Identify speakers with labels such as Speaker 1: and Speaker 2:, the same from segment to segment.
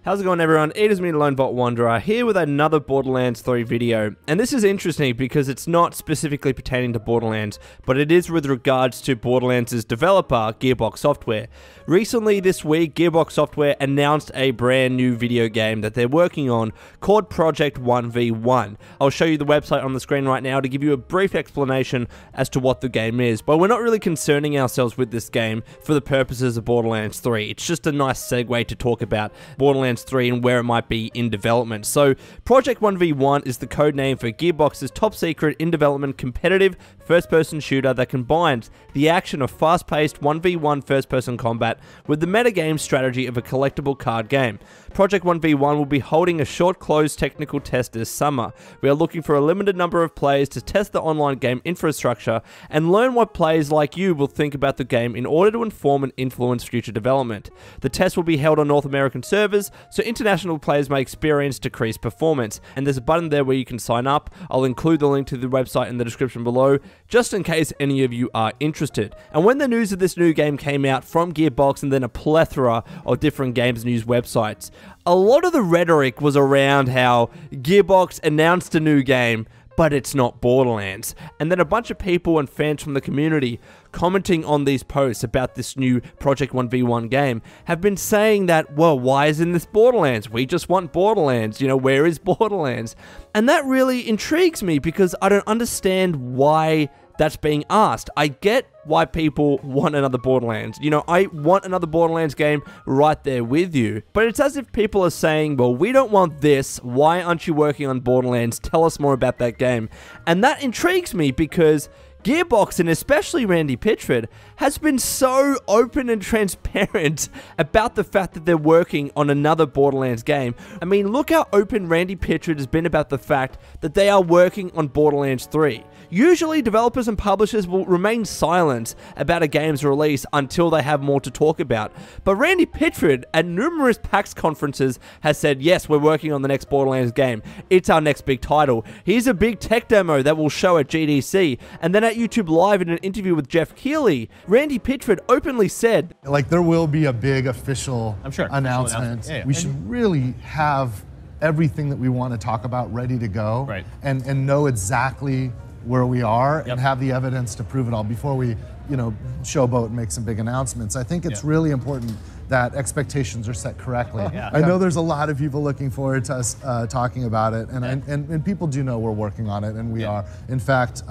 Speaker 1: How's it going, everyone? It is me, Lone Bot Wanderer, here with another Borderlands 3 video. And this is interesting because it's not specifically pertaining to Borderlands, but it is with regards to Borderlands' developer, Gearbox Software. Recently this week, Gearbox Software announced a brand new video game that they're working on called Project 1v1. I'll show you the website on the screen right now to give you a brief explanation as to what the game is, but we're not really concerning ourselves with this game for the purposes of Borderlands 3. It's just a nice segue to talk about Borderlands 3 and where it might be in development. So, Project 1v1 is the code name for Gearbox's top secret in development competitive first-person shooter that combines the action of fast-paced 1v1 first-person combat with the metagame strategy of a collectible card game. Project 1v1 will be holding a short closed technical test this summer. We are looking for a limited number of players to test the online game infrastructure and learn what players like you will think about the game in order to inform and influence future development. The test will be held on North American servers, so international players may experience decreased performance, and there's a button there where you can sign up. I'll include the link to the website in the description below, just in case any of you are interested. And when the news of this new game came out from Gearbox and then a plethora of different games news websites, a lot of the rhetoric was around how Gearbox announced a new game, but it's not Borderlands. And then a bunch of people and fans from the community commenting on these posts about this new Project 1v1 game have been saying that, well, why isn't this Borderlands? We just want Borderlands. You know, where is Borderlands? And that really intrigues me because I don't understand why that's being asked. I get why people want another Borderlands. You know, I want another Borderlands game right there with you. But it's as if people are saying, well, we don't want this. Why aren't you working on Borderlands? Tell us more about that game. And that intrigues me because Gearbox, and especially Randy Pitchford, has been so open and transparent about the fact that they're working on another Borderlands game. I mean, look how open Randy Pitchford has been about the fact that they are working on Borderlands 3. Usually, developers and publishers will remain silent about a game's release until they have more to talk about. But Randy Pitchford, at numerous PAX conferences, has said, yes, we're working on the next Borderlands game. It's our next big title. Here's a big tech demo that we'll show at GDC. And then at YouTube Live in an interview with Jeff Keighley, Randy Pitchford openly said,
Speaker 2: like, there will be a big official announcement.
Speaker 3: Yeah.
Speaker 2: We should really have everything that we want to talk about ready to go,
Speaker 3: right,
Speaker 2: and know exactly where we are, and have the evidence to prove it all before we, you know, showboat and make some big announcements. I think it's really important that expectations are set correctly. I know there's a lot of people looking forward to us talking about it, and people do know we're working on it, and we are. In fact,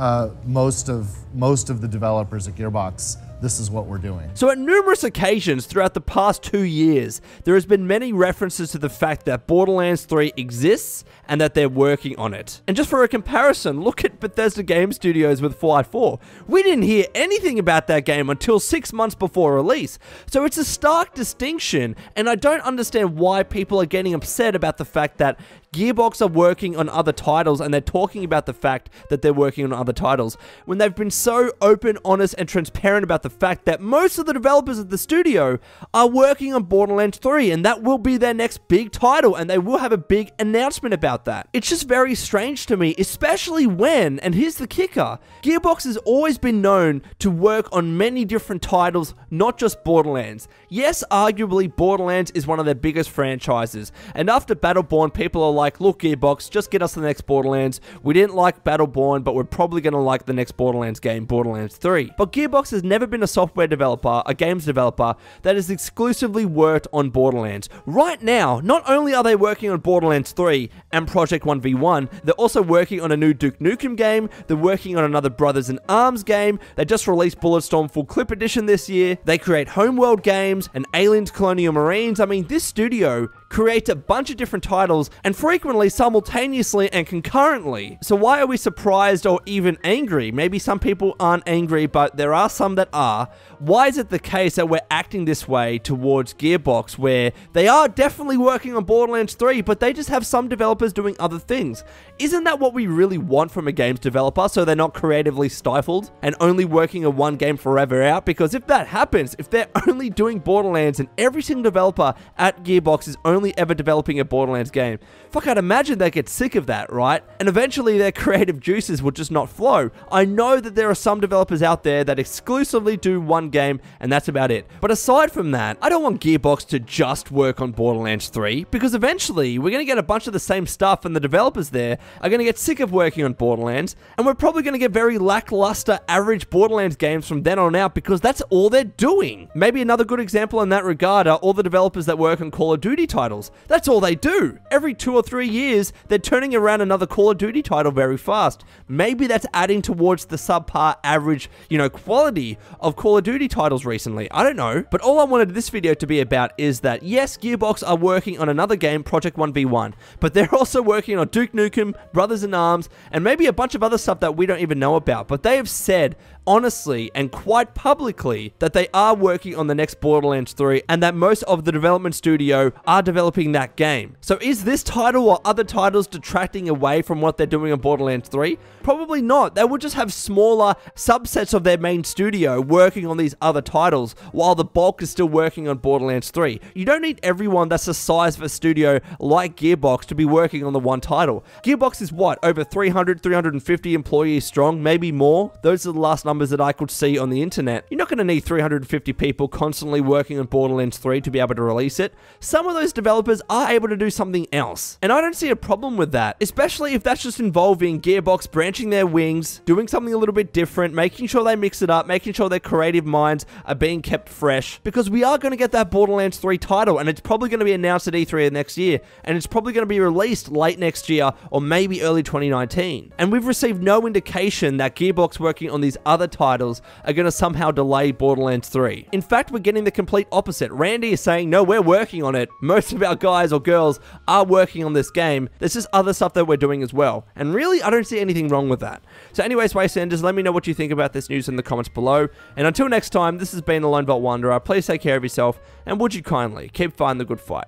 Speaker 2: most of the developers at Gearbox, this is what we're doing.
Speaker 1: So at numerous occasions throughout the past 2 years, there has been many references to the fact that Borderlands 3 exists and that they're working on it. And just for a comparison, look at Bethesda Game Studios with Fallout 4. We didn't hear anything about that game until 6 months before release. So it's a stark distinction, and I don't understand why people are getting upset about the fact that Gearbox are working on other titles and they're talking about the fact that they're working on other titles when they've been so open, honest, and transparent about the fact that most of the developers at the studio are working on Borderlands 3 and that will be their next big title and they will have a big announcement about that. It's just very strange to me, especially when, and here's the kicker, Gearbox has always been known to work on many different titles, not just Borderlands. Yes, arguably Borderlands is one of their biggest franchises, and after Battleborn, people are like, look, Gearbox, just get us the next Borderlands. We didn't like Battleborn, but we're probably going to like the next Borderlands game, Borderlands 3. But Gearbox has never been a software developer, a games developer, that has exclusively worked on Borderlands. Right now, not only are they working on Borderlands 3 and Project 1v1, they're also working on a new Duke Nukem game, they're working on another Brothers in Arms game, they just released Bulletstorm Full Clip Edition this year, they create Homeworld games, and Aliens Colonial Marines. I mean, this studio creates a bunch of different titles, and frequently simultaneously and concurrently. So why are we surprised or even angry? Maybe some people aren't angry, but there are some that are. Why is it the case that we're acting this way towards Gearbox, where they are definitely working on Borderlands 3, but they just have some developers doing other things? Isn't that what we really want from a games developer, so they're not creatively stifled and only working on one game forever out? Because if that happens, if they're only doing Borderlands and every single developer at Gearbox is only only ever developing a Borderlands game. Fuck, I'd imagine they get sick of that, right? And eventually their creative juices will just not flow. I know that there are some developers out there that exclusively do one game, and that's about it. But aside from that, I don't want Gearbox to just work on Borderlands 3, because eventually we're going to get a bunch of the same stuff, and the developers there are going to get sick of working on Borderlands, and we're probably going to get very lackluster, average Borderlands games from then on out, because that's all they're doing. Maybe another good example in that regard are all the developers that work on Call of Duty titles. That's all they do. Every 2 or 3 years, they're turning around another Call of Duty title very fast. Maybe that's adding towards the subpar average, quality of Call of Duty titles recently. I don't know. But all I wanted this video to be about is that, yes, Gearbox are working on another game, Project 1v1, but they're also working on Duke Nukem, Brothers in Arms, and maybe a bunch of other stuff that we don't even know about. But they have said, honestly and quite publicly, that they are working on the next Borderlands 3 and that most of the development studio are developing that game. So is this title or other titles detracting away from what they're doing on Borderlands 3? Probably not. They will just have smaller subsets of their main studio working on these other titles while the bulk is still working on Borderlands 3. You don't need everyone that's the size of a studio like Gearbox to be working on the one title. Gearbox is what? Over 300, 350 employees strong, maybe more? Those are the last numbers that I could see on the internet. You're not going to need 350 people constantly working on Borderlands 3 to be able to release it. Some of those developers are able to do something else, and I don't see a problem with that, especially if that's just involving Gearbox branching their wings, doing something a little bit different, making sure they mix it up, making sure their creative minds are being kept fresh, because we are going to get that Borderlands 3 title, and it's probably going to be announced at E3 of next year, and it's probably going to be released late next year or maybe early 2019. And we've received no indication that Gearbox working on these other titles are going to somehow delay Borderlands 3. In fact, we're getting the complete opposite. Randy is saying, no, we're working on it. Most of our guys or girls are working on this game. There's just other stuff that we're doing as well. And really, I don't see anything wrong with that. So anyways, Wastelanders, let me know what you think about this news in the comments below. And until next time, this has been the Lone Vault Wanderer. Please take care of yourself, and would you kindly keep fighting the good fight.